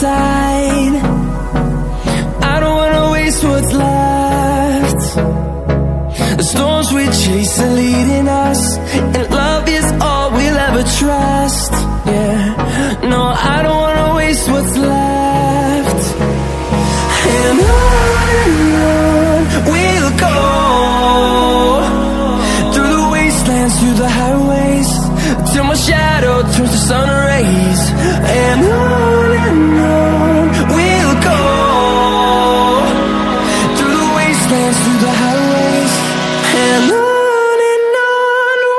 tide. I don't wanna waste what's left. The storms we chase are leading us, and love is all we'll ever trust. Yeah, no, I don't wanna waste what's left. And on we'll go, through the wastelands, through the highways, till my shadow turns to sun rays. And on we'll go, through the wastelands, through the highways, and on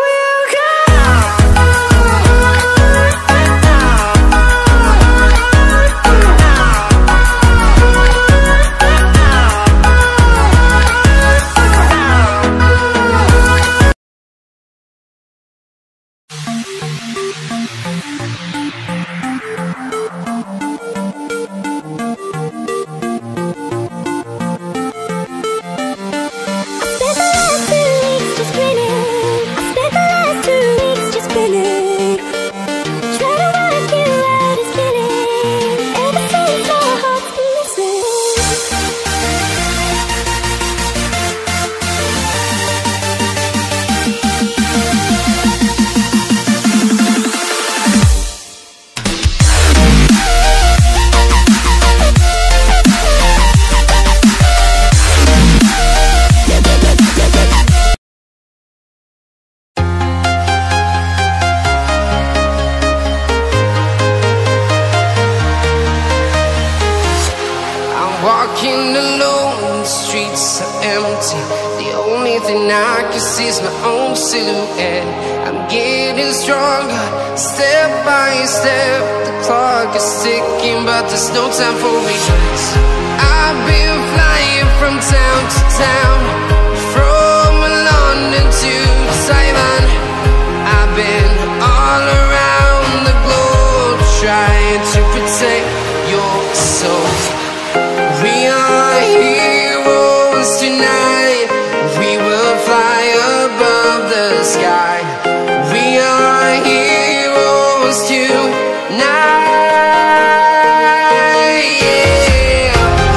we'll go. Walking alone, the streets are empty. The only thing I can see is my own silhouette. I'm getting stronger, step by step. The clock is ticking, but there's no time for regrets. I've been flying from town to town, from London to Taiwan. I've been all around the globe, trying to protect your soul. We are heroes tonight. We will fly above the sky. We are heroes tonight. Yeah.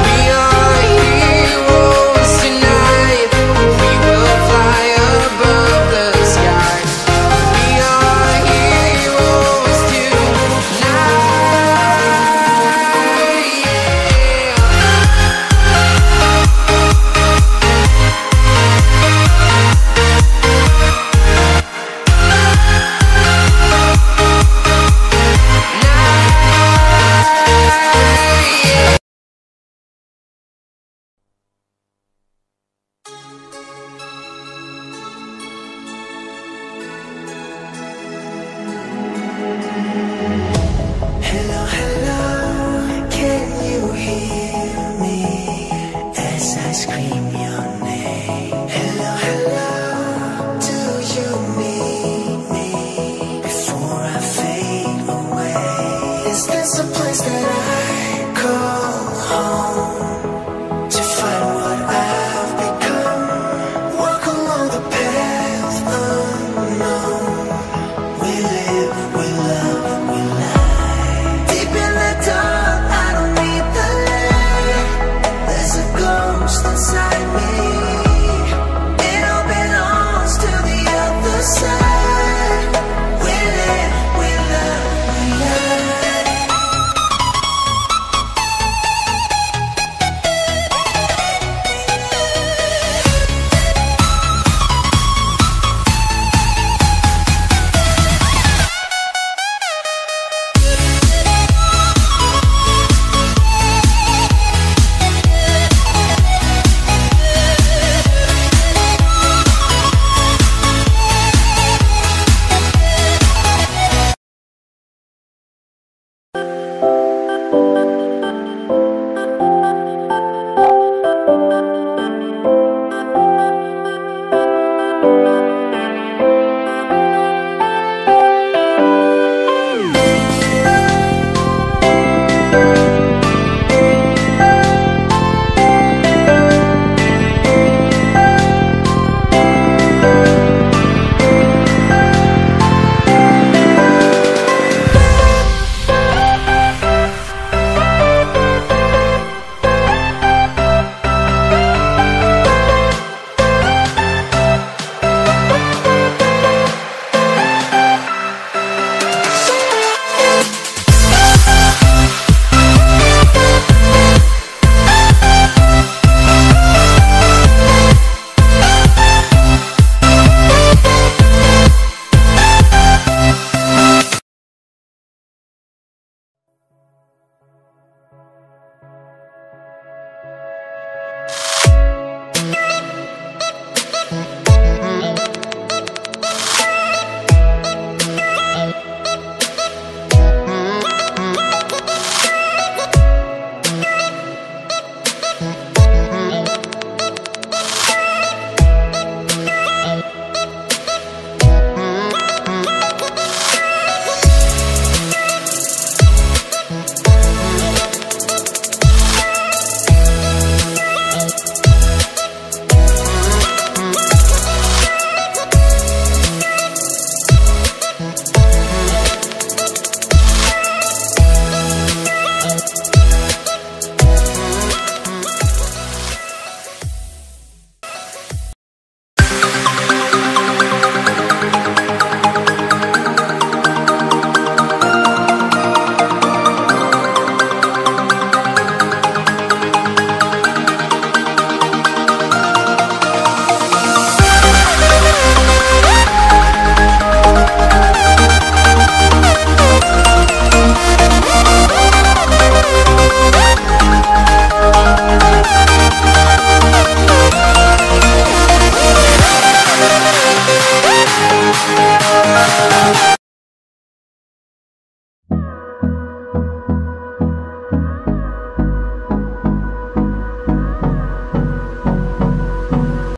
We are heroes tonight. We will fly above the sky. We are heroes tonight. Hello, hello, can you hear